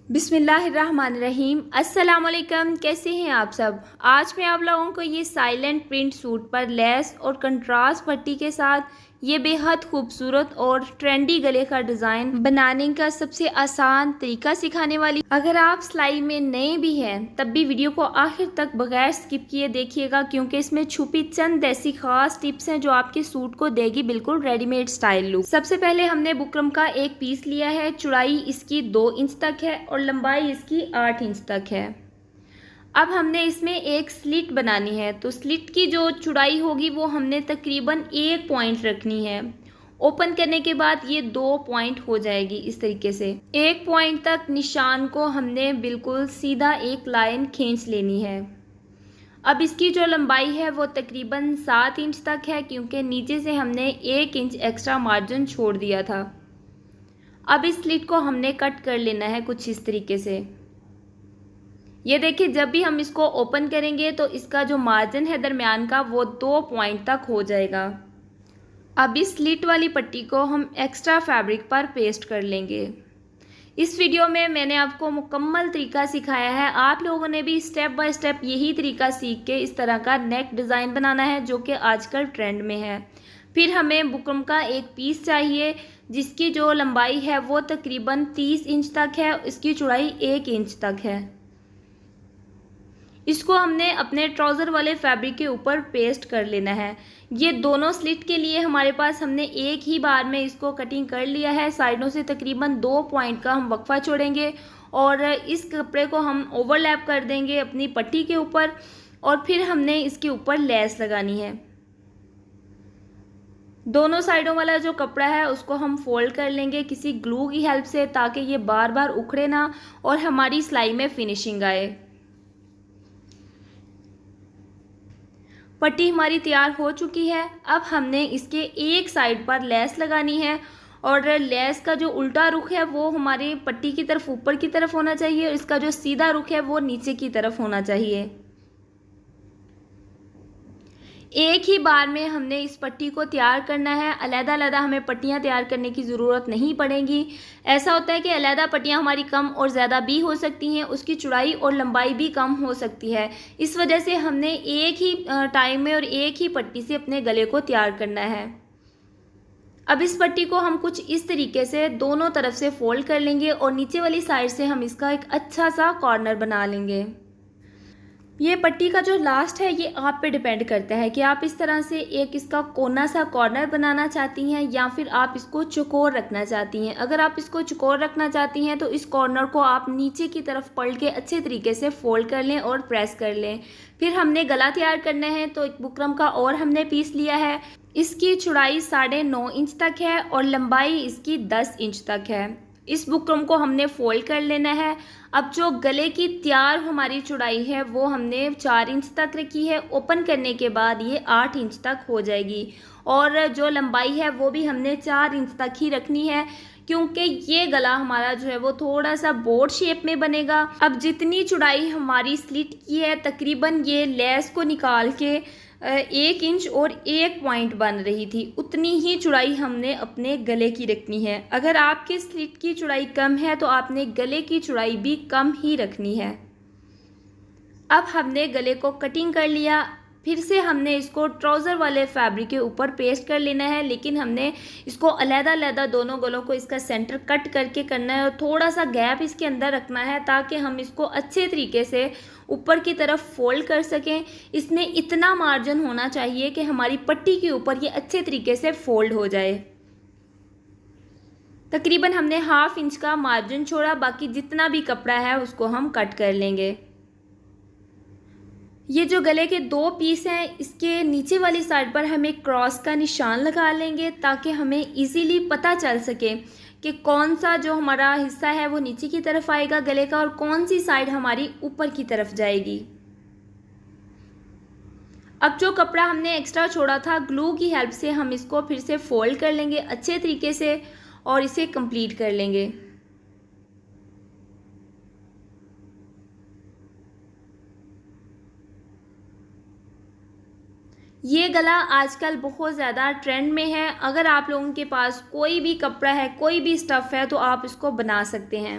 बिस्मिल्लाहिर्रहमानिर्रहीम। अस्सलाम वालेकुम। कैसे हैं आप सब। आज मैं आप लोगों को ये साइलेंट प्रिंट सूट पर लेस और कंट्रास्ट पट्टी के साथ ये बेहद खूबसूरत और ट्रेंडी गले का डिज़ाइन बनाने का सबसे आसान तरीका सिखाने वाली। अगर आप सिलाई में नए भी हैं तब भी वीडियो को आखिर तक बगैर स्किप किए देखिएगा, क्योंकि इसमें छुपी चंद ऐसी खास टिप्स हैं जो आपके सूट को देगी बिल्कुल रेडीमेड स्टाइल लुक। सबसे पहले हमने बुकरम का एक पीस लिया है। चौड़ाई इसकी 2 इंच तक है और लंबाई इसकी 8 इंच तक है। अब हमने इसमें एक स्लिट बनानी है, तो स्लिट की जो चौड़ाई होगी वो हमने तकरीबन 1 पॉइंट रखनी है। ओपन करने के बाद ये 2 पॉइंट हो जाएगी इस तरीके से। 1 पॉइंट तक निशान को हमने बिल्कुल सीधा एक लाइन खींच लेनी है। अब इसकी जो लंबाई है वो तकरीबन 7 इंच तक है, क्योंकि नीचे से हमने 1 इंच एक्स्ट्रा मार्जिन छोड़ दिया था। अब इस स्लिट को हमने कट कर लेना है कुछ इस तरीके से। ये देखिए, जब भी हम इसको ओपन करेंगे तो इसका जो मार्जिन है दरमियान का वो 2 पॉइंट तक हो जाएगा। अब इस स्लिट वाली पट्टी को हम एक्स्ट्रा फैब्रिक पर पेस्ट कर लेंगे। इस वीडियो में मैंने आपको मुकम्मल तरीका सिखाया है। आप लोगों ने भी स्टेप बाय स्टेप यही तरीका सीख के इस तरह का नेक डिज़ाइन बनाना है जो कि आजकल ट्रेंड में है। फिर हमें बुकरम का एक पीस चाहिए जिसकी जो लंबाई है वो तकरीबन 30 इंच तक है, इसकी चौड़ाई 1 इंच तक है। इसको हमने अपने ट्राउज़र वाले फैब्रिक के ऊपर पेस्ट कर लेना है। ये दोनों स्लिट के लिए हमारे पास हमने एक ही बार में इसको कटिंग कर लिया है। साइडों से तकरीबन 2 पॉइंट का हम वक्फा छोड़ेंगे और इस कपड़े को हम ओवरलैप कर देंगे अपनी पट्टी के ऊपर, और फिर हमने इसके ऊपर लेस लगानी है। दोनों साइडों वाला जो कपड़ा है उसको हम फोल्ड कर लेंगे किसी ग्लू की हेल्प से, ताकि ये बार बार उखड़े ना और हमारी सिलाई में फिनिशिंग आए। पट्टी हमारी तैयार हो चुकी है। अब हमने इसके एक साइड पर लेस लगानी है, और लेस का जो उल्टा रुख है वो हमारी पट्टी की तरफ ऊपर की तरफ होना चाहिए और इसका जो सीधा रुख है वो नीचे की तरफ होना चाहिए। एक ही बार में हमने इस पट्टी को तैयार करना है। अलग-अलग हमें पट्टियाँ तैयार करने की ज़रूरत नहीं पड़ेगी। ऐसा होता है कि अलग पट्टियाँ हमारी कम और ज़्यादा भी हो सकती हैं, उसकी चौड़ाई और लंबाई भी कम हो सकती है। इस वजह से हमने एक ही टाइम में और एक ही पट्टी से अपने गले को तैयार करना है। अब इस पट्टी को हम कुछ इस तरीके से दोनों तरफ से फोल्ड कर लेंगे और नीचे वाली साइड से हम इसका एक अच्छा सा कॉर्नर बना लेंगे। ये पट्टी का जो लास्ट है ये आप पे डिपेंड करता है कि आप इस तरह से एक इसका कोना सा कॉर्नर बनाना चाहती हैं या फिर आप इसको चौकोर रखना चाहती हैं। अगर आप इसको चौकोर रखना चाहती हैं तो इस कॉर्नर को आप नीचे की तरफ पलट के अच्छे तरीके से फोल्ड कर लें और प्रेस कर लें। फिर हमने गला तैयार करना है, तो एक बुकरम का और हमने पीस लिया है। इसकी चौड़ाई 9.5 इंच तक है और लंबाई इसकी 10 इंच तक है। इस बुकरम को हमने फोल्ड कर लेना है। अब जो गले की तैयार हमारी चौड़ाई है वो हमने 4 इंच तक रखी है। ओपन करने के बाद ये 8 इंच तक हो जाएगी, और जो लंबाई है वो भी हमने 4 इंच तक ही रखनी है, क्योंकि ये गला हमारा जो है वो थोड़ा सा बोट शेप में बनेगा। अब जितनी चौड़ाई हमारी स्लिट की है तकरीबन ये लेस को निकाल के 1 इंच और 1 पॉइंट बन रही थी, उतनी ही चौड़ाई हमने अपने गले की रखनी है। अगर आपके स्लिट की चौड़ाई कम है तो आपने गले की चौड़ाई भी कम ही रखनी है। अब हमने गले को कटिंग कर लिया। फिर से हमने इसको ट्राउज़र वाले फैब्रिक के ऊपर पेस्ट कर लेना है, लेकिन हमने इसको अलग-अलग दोनों गलों को इसका सेंटर कट करके करना है और थोड़ा सा गैप इसके अंदर रखना है ताकि हम इसको अच्छे तरीके से ऊपर की तरफ फोल्ड कर सकें। इसमें इतना मार्जिन होना चाहिए कि हमारी पट्टी के ऊपर ये अच्छे तरीके से फोल्ड हो जाए। तकरीबन हमने 1/2 इंच का मार्जिन छोड़ा, बाकी जितना भी कपड़ा है उसको हम कट कर लेंगे। ये जो गले के 2 पीस हैं इसके नीचे वाली साइड पर हम एक क्रॉस का निशान लगा लेंगे ताकि हमें इजीली पता चल सके कि कौन सा जो हमारा हिस्सा है वो नीचे की तरफ आएगा गले का और कौन सी साइड हमारी ऊपर की तरफ जाएगी। अब जो कपड़ा हमने एक्स्ट्रा छोड़ा था ग्लू की हेल्प से हम इसको फिर से फोल्ड कर लेंगे अच्छे तरीके से और इसे कंप्लीट कर लेंगे। ये गला आजकल बहुत ज़्यादा ट्रेंड में है। अगर आप लोगों के पास कोई भी कपड़ा है, कोई भी स्टफ़ है तो आप इसको बना सकते हैं।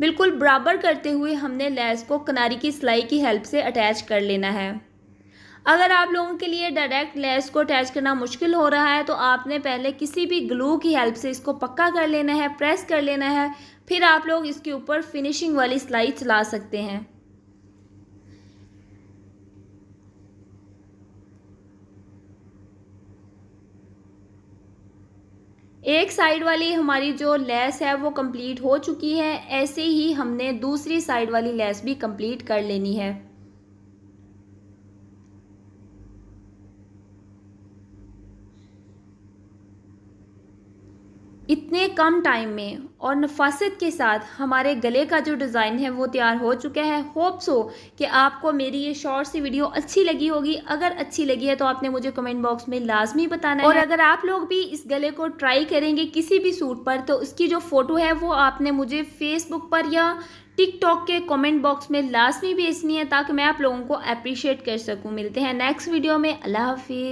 बिल्कुल बराबर करते हुए हमने लेस को किनारी की सिलाई की हेल्प से अटैच कर लेना है। अगर आप लोगों के लिए डायरेक्ट लेस को अटैच करना मुश्किल हो रहा है तो आपने पहले किसी भी ग्लू की हेल्प से इसको पक्का कर लेना है, प्रेस कर लेना है, फिर आप लोग इसके ऊपर फिनिशिंग वाली सिलाई चला सकते हैं। एक साइड वाली हमारी जो लेस है वो कंप्लीट हो चुकी है, ऐसे ही हमने दूसरी साइड वाली लेस भी कंप्लीट कर लेनी है। इतने कम टाइम में और नफासत के साथ हमारे गले का जो डिज़ाइन है वो तैयार हो चुका है। होप सो कि आपको मेरी ये शॉर्ट सी वीडियो अच्छी लगी होगी। अगर अच्छी लगी है तो आपने मुझे कमेंट बॉक्स में लाजमी बताना है। और अगर आप लोग भी इस गले को ट्राई करेंगे किसी भी सूट पर तो उसकी जो फ़ोटो है वो आपने मुझे फेसबुक पर या टिकटॉक के कमेंट बॉक्स में लाजमी भेजनी है ताकि मैं आप लोगों को अप्रिशिएट कर सकूँ। मिलते हैं नेक्स्ट वीडियो में। अल्लाह हाफिज़।